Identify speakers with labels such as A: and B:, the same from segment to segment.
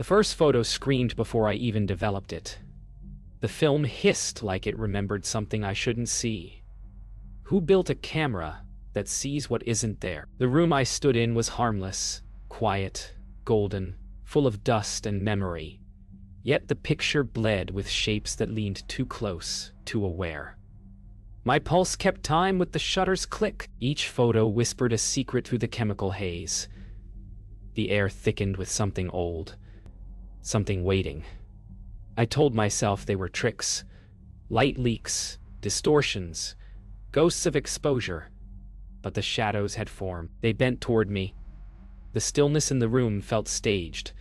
A: The first photo screamed before I even developed it. The film hissed like it remembered something I shouldn't see. Who built a camera that sees what isn't there? The room I stood in was harmless, quiet, golden, full of dust and memory. Yet the picture bled with shapes that leaned too close, too aware. My pulse kept time with the shutter's click. Each photo whispered a secret through the chemical haze. The air thickened with something old, something waiting. I told myself they were tricks, light leaks, distortions, ghosts of exposure. But the shadows had formed. They bent toward me. The stillness in the room felt staged,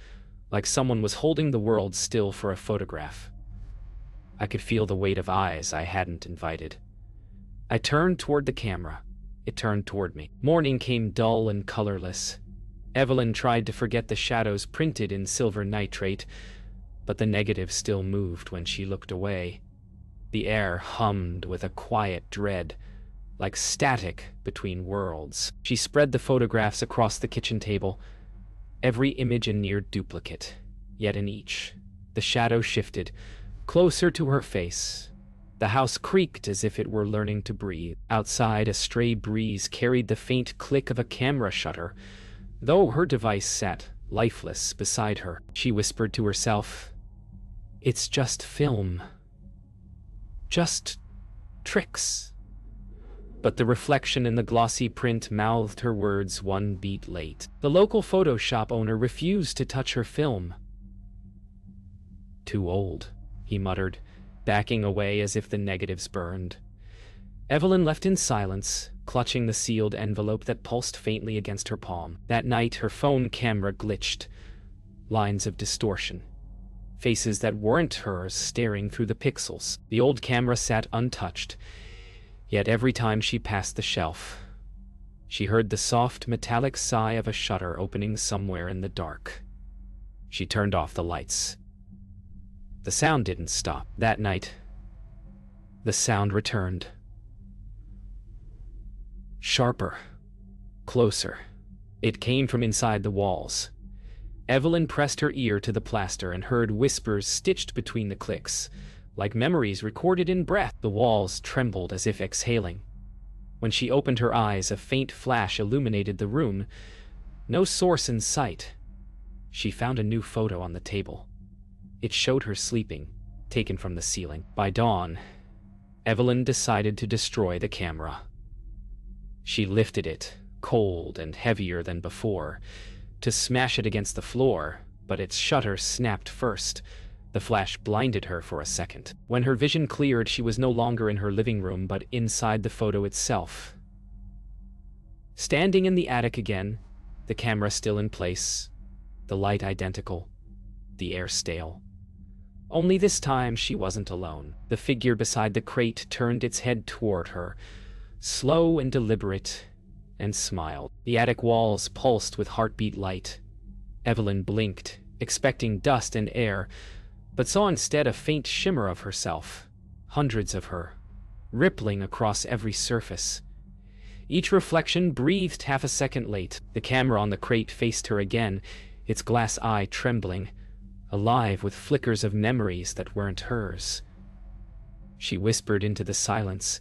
A: like someone was holding the world still for a photograph. I could feel the weight of eyes I hadn't invited. I turned toward the camera. It turned toward me. Morning came dull and colorless. Evelyn tried to forget the shadows printed in silver nitrate, but the negative still moved when she looked away. The air hummed with a quiet dread, like static between worlds. She spread the photographs across the kitchen table, every image a near duplicate. Yet in each, the shadow shifted, closer to her face. The house creaked as if it were learning to breathe. Outside, a stray breeze carried the faint click of a camera shutter, though her device sat, lifeless, beside her. She whispered to herself, "It's just film. Just tricks." But the reflection in the glossy print mouthed her words one beat late. The local photo shop owner refused to touch her film. "Too old," he muttered, backing away as if the negatives burned. Evelyn left in silence, clutching the sealed envelope that pulsed faintly against her palm. That night, her phone camera glitched. Lines of distortion. Faces that weren't hers staring through the pixels. The old camera sat untouched, yet every time she passed the shelf, she heard the soft metallic sigh of a shutter opening somewhere in the dark. She turned off the lights. The sound didn't stop. That night, the sound returned. Sharper. Closer. It came from inside the walls. Evelyn pressed her ear to the plaster and heard whispers stitched between the clicks, like memories recorded in breath. The walls trembled as if exhaling. When she opened her eyes, a faint flash illuminated the room. No source in sight. She found a new photo on the table. It showed her sleeping, taken from the ceiling. By dawn, Evelyn decided to destroy the camera. She lifted it, cold and heavier than before, to smash it against the floor, but its shutter snapped first. The flash blinded her for a second. When her vision cleared, she was no longer in her living room, but inside the photo itself. Standing in the attic again, the camera still in place, the light identical, the air stale. Only this time she wasn't alone. The figure beside the crate turned its head toward her, slow and deliberate, and smiled. The attic walls pulsed with heartbeat light. Evelyn blinked, expecting dust and air, but saw instead a faint shimmer of herself, hundreds of her, rippling across every surface. Each reflection breathed half a second late. The camera on the crate faced her again, its glass eye trembling, alive with flickers of memories that weren't hers. She whispered into the silence,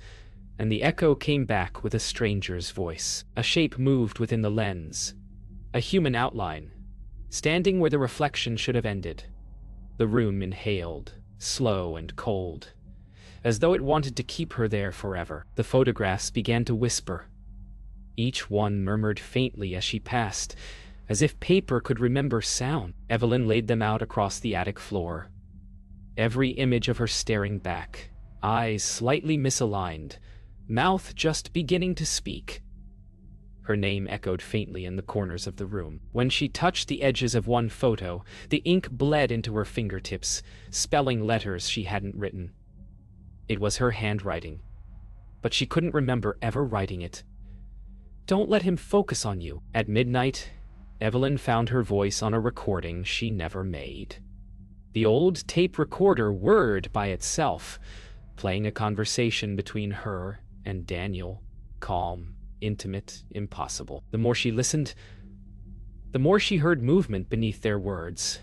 A: and the echo came back with a stranger's voice. A shape moved within the lens, a human outline, standing where the reflection should have ended. The room inhaled, slow and cold, as though it wanted to keep her there forever. The photographs began to whisper. Each one murmured faintly as she passed, as if paper could remember sound. Evelyn laid them out across the attic floor. Every image of her staring back, eyes slightly misaligned, mouth just beginning to speak. Her name echoed faintly in the corners of the room. When she touched the edges of one photo, the ink bled into her fingertips, spelling letters she hadn't written. It was her handwriting, but she couldn't remember ever writing it. "Don't let him focus on you." At midnight, Evelyn found her voice on a recording she never made. The old tape recorder whirred by itself, playing a conversation between her and Daniel, calm, intimate, impossible. The more she listened, the more she heard movement beneath their words.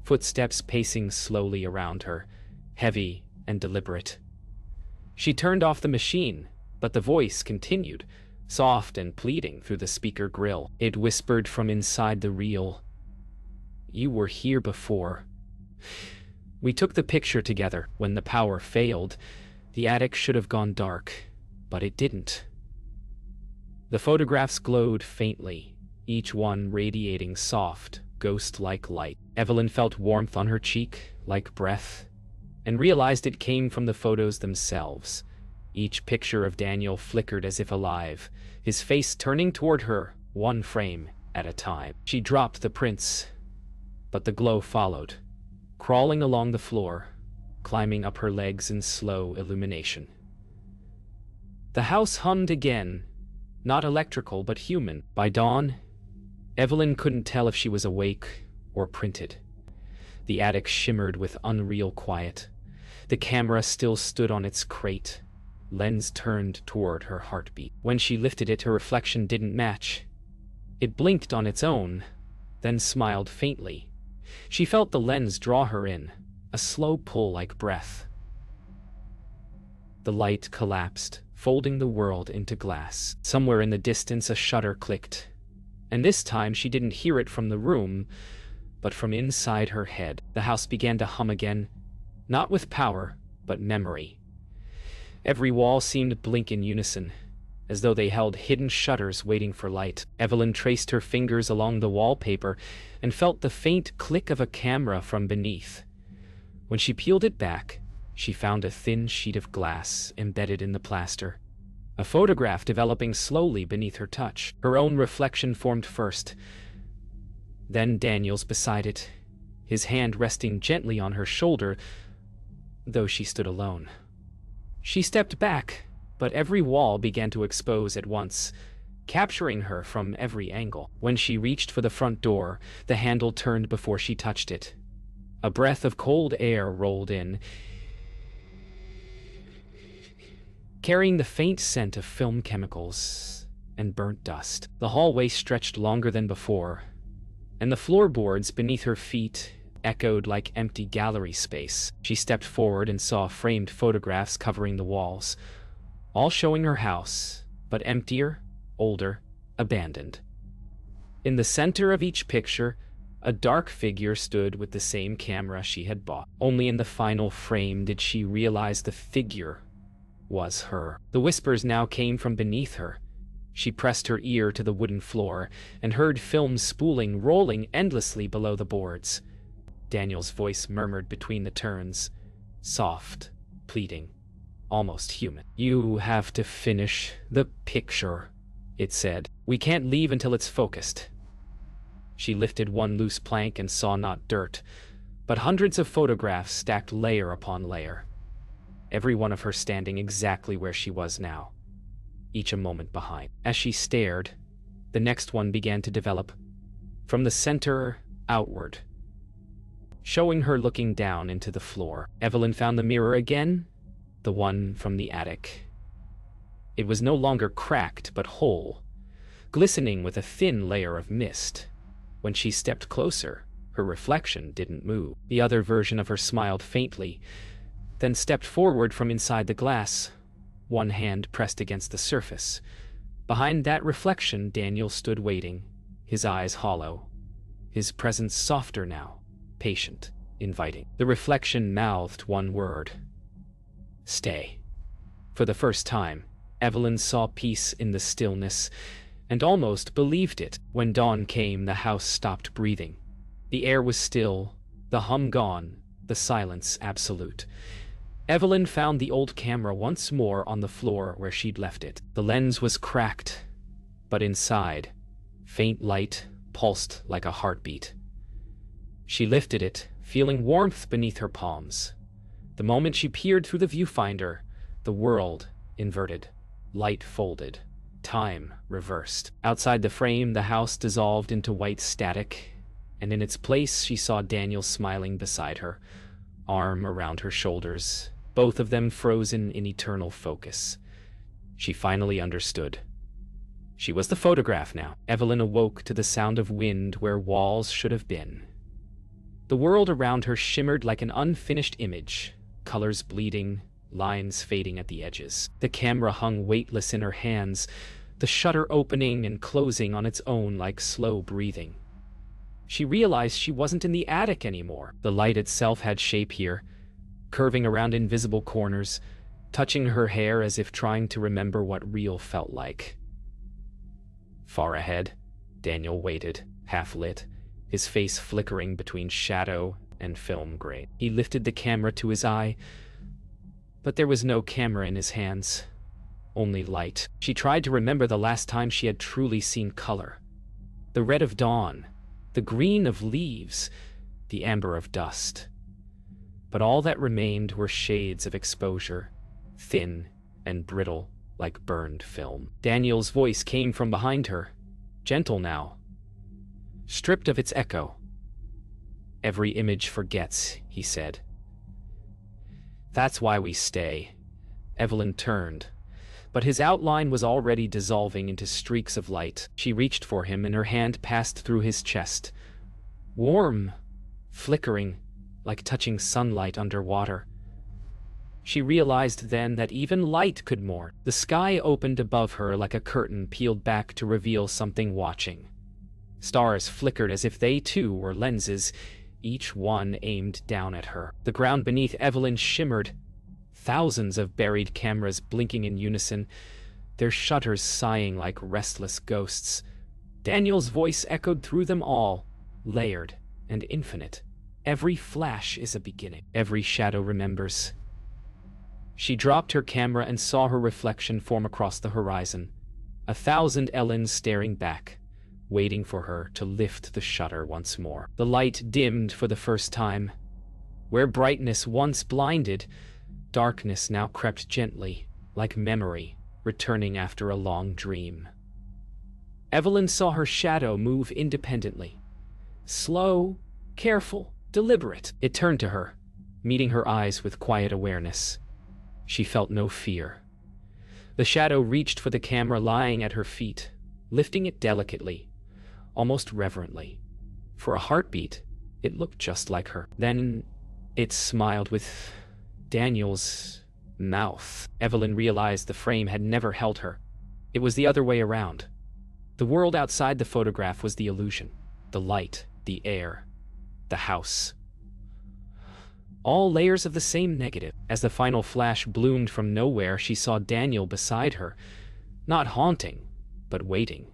A: footsteps pacing slowly around her, heavy and deliberate. She turned off the machine, but the voice continued, soft and pleading through the speaker grill. It whispered from inside the reel, "You were here before. We took the picture together. When the power failed, the attic should have gone dark, but it didn't." The photographs glowed faintly, each one radiating soft, ghost-like light. Evelyn felt warmth on her cheek, like breath, and realized it came from the photos themselves. Each picture of Daniel flickered as if alive, his face turning toward her, one frame at a time. She dropped the prints, but the glow followed, crawling along the floor, climbing up her legs in slow illumination. The house hummed again, not electrical but human. By dawn, Evelyn couldn't tell if she was awake or printed. The attic shimmered with unreal quiet. The camera still stood on its crate, lens turned toward her heartbeat. When she lifted it, her reflection didn't match. It blinked on its own, then smiled faintly. She felt the lens draw her in, a slow pull like breath. The light collapsed, folding the world into glass. Somewhere in the distance, a shutter clicked, and this time she didn't hear it from the room, but from inside her head. The house began to hum again, not with power, but memory. Every wall seemed to blink in unison, as though they held hidden shutters waiting for light. Evelyn traced her fingers along the wallpaper and felt the faint click of a camera from beneath. When she peeled it back, she found a thin sheet of glass embedded in the plaster, a photograph developing slowly beneath her touch. Her own reflection formed first, then Daniel's beside it, his hand resting gently on her shoulder, though she stood alone. She stepped back, but every wall began to expose at once, capturing her from every angle. When she reached for the front door, the handle turned before she touched it. A breath of cold air rolled in, carrying the faint scent of film chemicals and burnt dust. The hallway stretched longer than before, and the floorboards beneath her feet echoed like empty gallery space. She stepped forward and saw framed photographs covering the walls, all showing her house, but emptier, older, abandoned. In the center of each picture, a dark figure stood with the same camera she had bought. Only in the final frame did she realize the figure was her. The whispers now came from beneath her. She pressed her ear to the wooden floor and heard film spooling rolling endlessly below the boards. Daniel's voice murmured between the turns, soft, pleading, almost human. "You have to finish the picture," it said. "We can't leave until it's focused." She lifted one loose plank and saw not dirt, but hundreds of photographs stacked layer upon layer, every one of her standing exactly where she was now, each a moment behind. As she stared, the next one began to develop, from the center outward, showing her looking down into the floor. Evelyn found the mirror again, the one from the attic. It was no longer cracked but whole, glistening with a thin layer of mist. When she stepped closer, her reflection didn't move. The other version of her smiled faintly, then stepped forward from inside the glass, one hand pressed against the surface. Behind that reflection, Daniel stood waiting, his eyes hollow, his presence softer now, patient, inviting. The reflection mouthed one word: "Stay." For the first time, Evelyn saw peace in the stillness, and almost believed it. When dawn came, the house stopped breathing. The air was still, the hum gone, the silence absolute. Evelyn found the old camera once more on the floor where she'd left it. The lens was cracked, but inside, faint light pulsed like a heartbeat. She lifted it, feeling warmth beneath her palms. The moment she peered through the viewfinder, the world inverted, light folded, time reversed. Outside the frame, the house dissolved into white static, and in its place she saw Daniel smiling beside her, arm around her shoulders, both of them frozen in eternal focus. She finally understood. She was the photograph now. Evelyn awoke to the sound of wind where walls should have been. The world around her shimmered like an unfinished image, colors bleeding, lines fading at the edges. The camera hung weightless in her hands, the shutter opening and closing on its own like slow breathing. She realized she wasn't in the attic anymore. The light itself had shape here, curving around invisible corners, touching her hair as if trying to remember what real felt like. Far ahead, Daniel waited, half-lit, his face flickering between shadow and film gray. He lifted the camera to his eye, but there was no camera in his hands, only light. She tried to remember the last time she had truly seen color. The red of dawn, the green of leaves, the amber of dust. But all that remained were shades of exposure, thin and brittle like burned film. Daniel's voice came from behind her, gentle now, stripped of its echo. "Every image forgets," he said. "That's why we stay." Evelyn turned, but his outline was already dissolving into streaks of light. She reached for him and her hand passed through his chest. Warm, flickering, like touching sunlight underwater. She realized then that even light could mourn. The sky opened above her like a curtain peeled back to reveal something watching. Stars flickered as if they too were lenses, each one aimed down at her. The ground beneath Evelyn shimmered, thousands of buried cameras blinking in unison, their shutters sighing like restless ghosts. Daniel's voice echoed through them all, layered and infinite. "Every flash is a beginning. Every shadow remembers." She dropped her camera and saw her reflection form across the horizon, 1,000 Ellens staring back, waiting for her to lift the shutter once more. The light dimmed for the first time. Where brightness once blinded, darkness now crept gently, like memory, returning after a long dream. Evelyn saw her shadow move independently. Slow, careful, deliberate. It turned to her, meeting her eyes with quiet awareness. She felt no fear. The shadow reached for the camera lying at her feet, lifting it delicately, almost reverently. For a heartbeat, it looked just like her. Then it smiled with Daniel's mouth. Evelyn realized the frame had never held her. It was the other way around. The world outside the photograph was the illusion, the light, the air, the house. All layers of the same negative. As the final flash bloomed from nowhere, she saw Daniel beside her, not haunting, but waiting.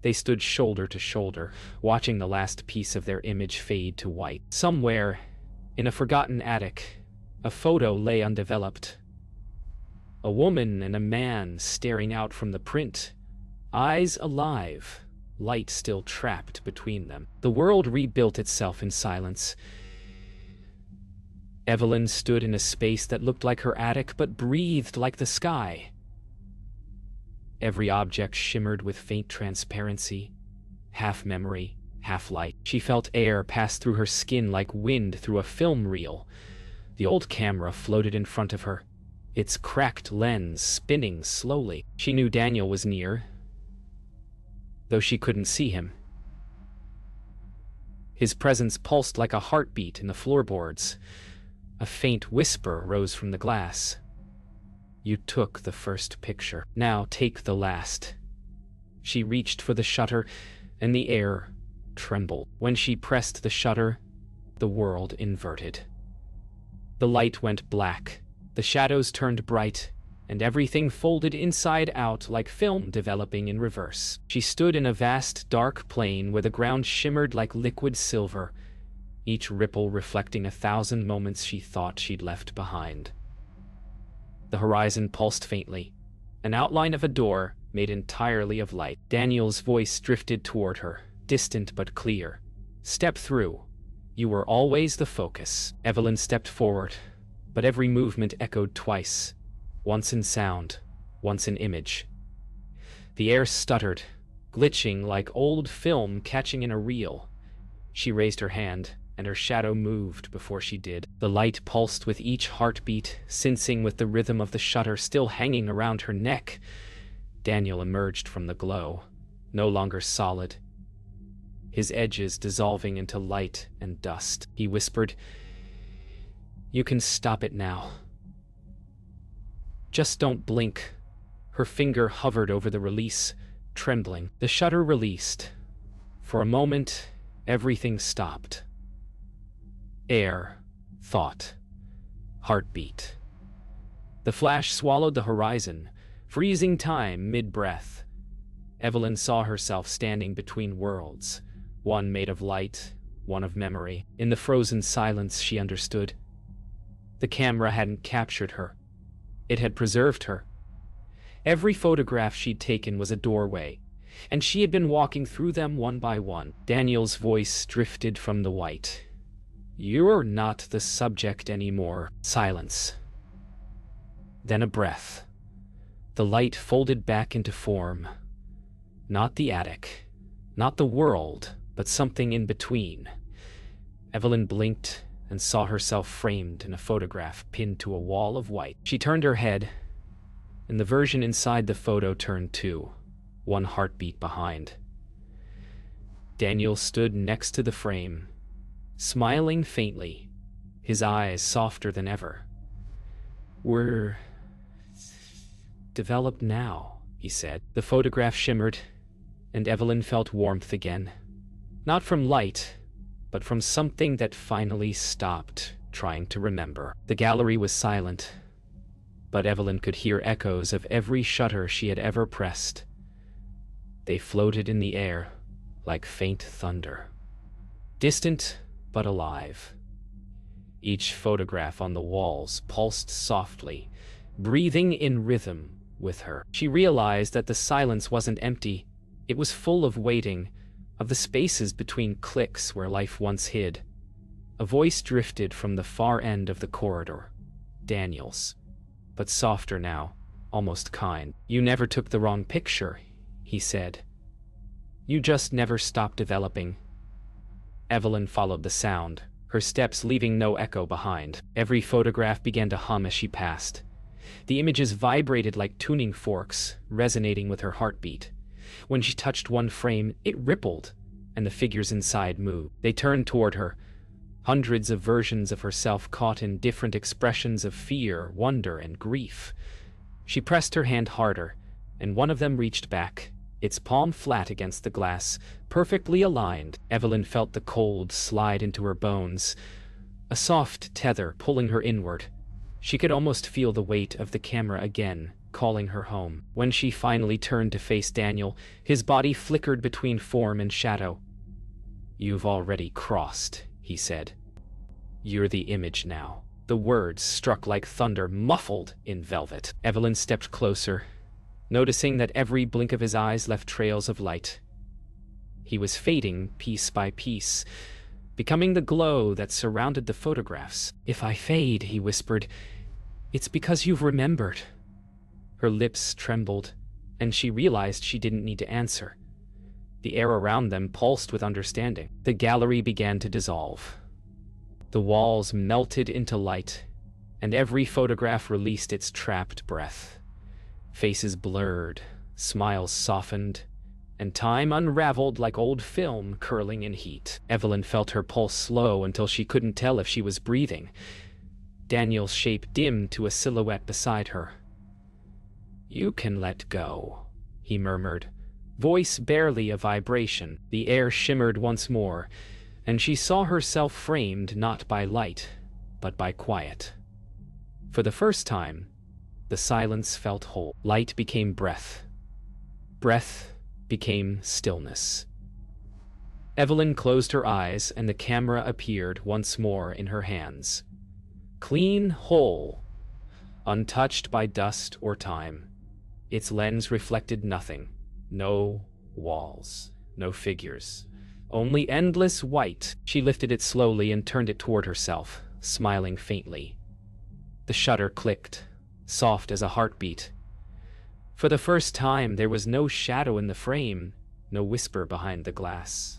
A: They stood shoulder to shoulder, watching the last piece of their image fade to white. Somewhere, in a forgotten attic, a photo lay undeveloped. A woman and a man staring out from the print, eyes alive, light still trapped between them. The world rebuilt itself in silence. Evelyn stood in a space that looked like her attic but breathed like the sky. Every object shimmered with faint transparency, half memory, half light. She felt air pass through her skin like wind through a film reel. The old camera floated in front of her, its cracked lens spinning slowly. She knew Daniel was near, though she couldn't see him. His presence pulsed like a heartbeat in the floorboards. A faint whisper rose from the glass. "You took the first picture. Now take the last." She reached for the shutter, and the air trembled. When she pressed the shutter, the world inverted. The light went black, the shadows turned bright, and everything folded inside out like film developing in reverse. She stood in a vast, dark plain where the ground shimmered like liquid silver, each ripple reflecting 1,000 moments she thought she'd left behind. The horizon pulsed faintly, an outline of a door made entirely of light. Daniel's voice drifted toward her, distant but clear. "Step through. You were always the focus." Evelyn stepped forward, but every movement echoed twice, once in sound, once in image. The air stuttered, glitching like old film catching in a reel. She raised her hand, and her shadow moved before she did. The light pulsed with each heartbeat, syncing with the rhythm of the shutter still hanging around her neck. Daniel emerged from the glow, no longer solid. his edges dissolving into light and dust. He whispered, "You can stop it now. Just don't blink." Her finger hovered over the release, trembling. The shutter released. For a moment, everything stopped. Air, thought, heartbeat. The flash swallowed the horizon, freezing time mid-breath. Evelyn saw herself standing between worlds, one made of light, one of memory. In the frozen silence, she understood. The camera hadn't captured her. It had preserved her. Every photograph she'd taken was a doorway, and she had been walking through them one by one. Daniel's voice drifted from the white. "You're not the subject anymore." Silence. Then a breath. The light folded back into form. Not the attic, not the world, but something in between. Evelyn blinked and saw herself framed in a photograph pinned to a wall of white. She turned her head, and the version inside the photo turned too, one heartbeat behind. Daniel stood next to the frame, smiling faintly, his eyes softer than ever. "We're developed now," he said. The photograph shimmered, and Evelyn felt warmth again. Not from light, but from something that finally stopped trying to remember. The gallery was silent, but Evelyn could hear echoes of every shutter she had ever pressed. They floated in the air like faint thunder, distant but alive. Each photograph on the walls pulsed softly, breathing in rhythm with her. She realized that the silence wasn't empty. It was full of waiting, of the spaces between clicks where life once hid. A voice drifted from the far end of the corridor. Daniel's, but softer now, almost kind. "You never took the wrong picture," he said. "You just never stopped developing." Evelyn followed the sound, her steps leaving no echo behind. Every photograph began to hum as she passed. The images vibrated like tuning forks, resonating with her heartbeat. When she touched one frame, it rippled, and the figures inside moved. They turned toward her, hundreds of versions of herself caught in different expressions of fear, wonder, and grief. She pressed her hand harder, and one of them reached back, its palm flat against the glass, perfectly aligned. Evelyn felt the cold slide into her bones, a soft tether pulling her inward. She could almost feel the weight of the camera again, calling her home. When she finally turned to face Daniel, his body flickered between form and shadow. "You've already crossed," he said. "You're the image now." The words struck like thunder, muffled in velvet. Evelyn stepped closer, noticing that every blink of his eyes left trails of light. He was fading piece by piece, becoming the glow that surrounded the photographs. "If I fade," he whispered, "it's because you've remembered." Her lips trembled, and she realized she didn't need to answer. The air around them pulsed with understanding. The gallery began to dissolve. The walls melted into light, and every photograph released its trapped breath. Faces blurred, smiles softened, and time unraveled like old film curling in heat. Evelyn felt her pulse slow until she couldn't tell if she was breathing. Daniel's shape dimmed to a silhouette beside her. "You can let go," he murmured, voice barely a vibration. The air shimmered once more, and she saw herself framed not by light, but by quiet. For the first time, the silence felt whole. Light became breath. Breath became stillness. Evelyn closed her eyes, and the camera appeared once more in her hands. Clean, whole, untouched by dust or time. Its lens reflected nothing. No walls, no figures, only endless white. She lifted it slowly and turned it toward herself, smiling faintly. The shutter clicked, soft as a heartbeat. For the first time, there was no shadow in the frame, no whisper behind the glass.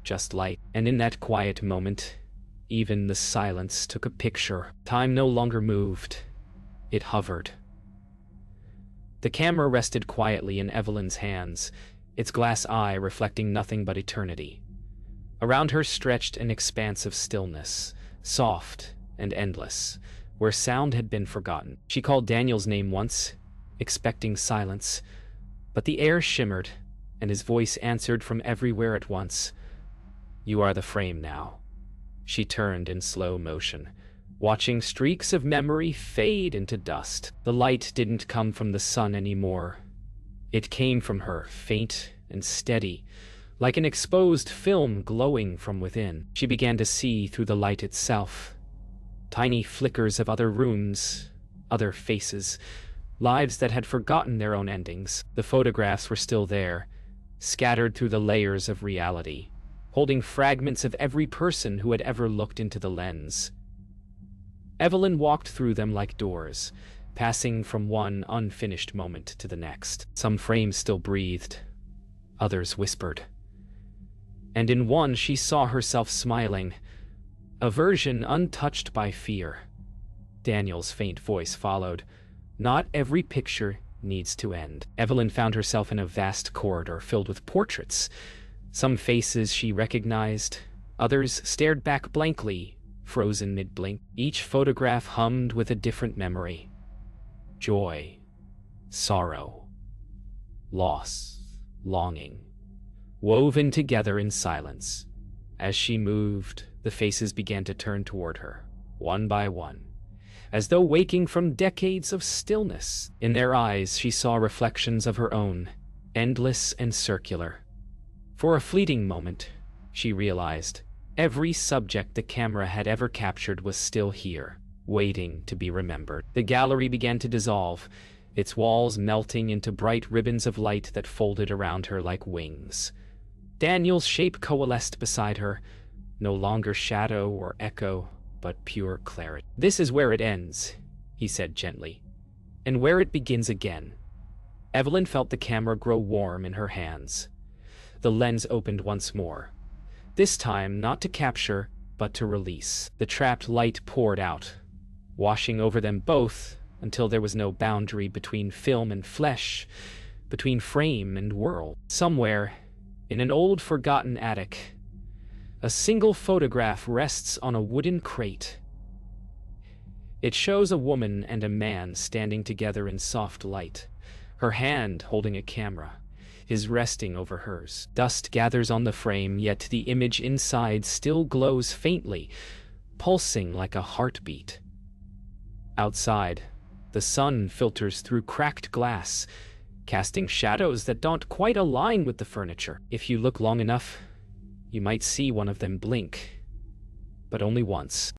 A: Just light. And in that quiet moment, even the silence took a picture. Time no longer moved. It hovered. The camera rested quietly in Evelyn's hands, its glass eye reflecting nothing but eternity. Around her stretched an expanse of stillness, soft and endless, where sound had been forgotten. She called Daniel's name once, expecting silence, but the air shimmered, and his voice answered from everywhere at once. "You are the frame now." She turned in slow motion, watching streaks of memory fade into dust. The light didn't come from the sun anymore. It came from her, faint and steady, like an exposed film glowing from within. She began to see through the light itself. Tiny flickers of other rooms, other faces, lives that had forgotten their own endings. The photographs were still there, scattered through the layers of reality, holding fragments of every person who had ever looked into the lens. Evelyn walked through them like doors, passing from one unfinished moment to the next. Some frames still breathed, others whispered. And in one she saw herself smiling, a version untouched by fear. Daniel's faint voice followed. "Not every picture needs to end." Evelyn found herself in a vast corridor filled with portraits. Some faces she recognized, others stared back blankly, frozen mid-blink. Each photograph hummed with a different memory. Joy, sorrow, loss, longing, woven together in silence. As she moved, the faces began to turn toward her, one by one, as though waking from decades of stillness. In their eyes she saw reflections of her own, endless and circular. For a fleeting moment, she realized, every subject the camera had ever captured was still here, waiting to be remembered. The gallery began to dissolve, its walls melting into bright ribbons of light that folded around her like wings. Daniel's shape coalesced beside her, no longer shadow or echo, but pure clarity. "This is where it ends," he said gently, "and where it begins again." Evelyn felt the camera grow warm in her hands. The lens opened once more, this time not to capture, but to release. The trapped light poured out, washing over them both until there was no boundary between film and flesh, between frame and world. Somewhere, in an old forgotten attic, a single photograph rests on a wooden crate. It shows a woman and a man standing together in soft light, her hand holding a camera, his resting over hers. Dust gathers on the frame, yet the image inside still glows faintly, pulsing like a heartbeat. Outside, the sun filters through cracked glass, casting shadows that don't quite align with the furniture. If you look long enough, you might see one of them blink, but only once.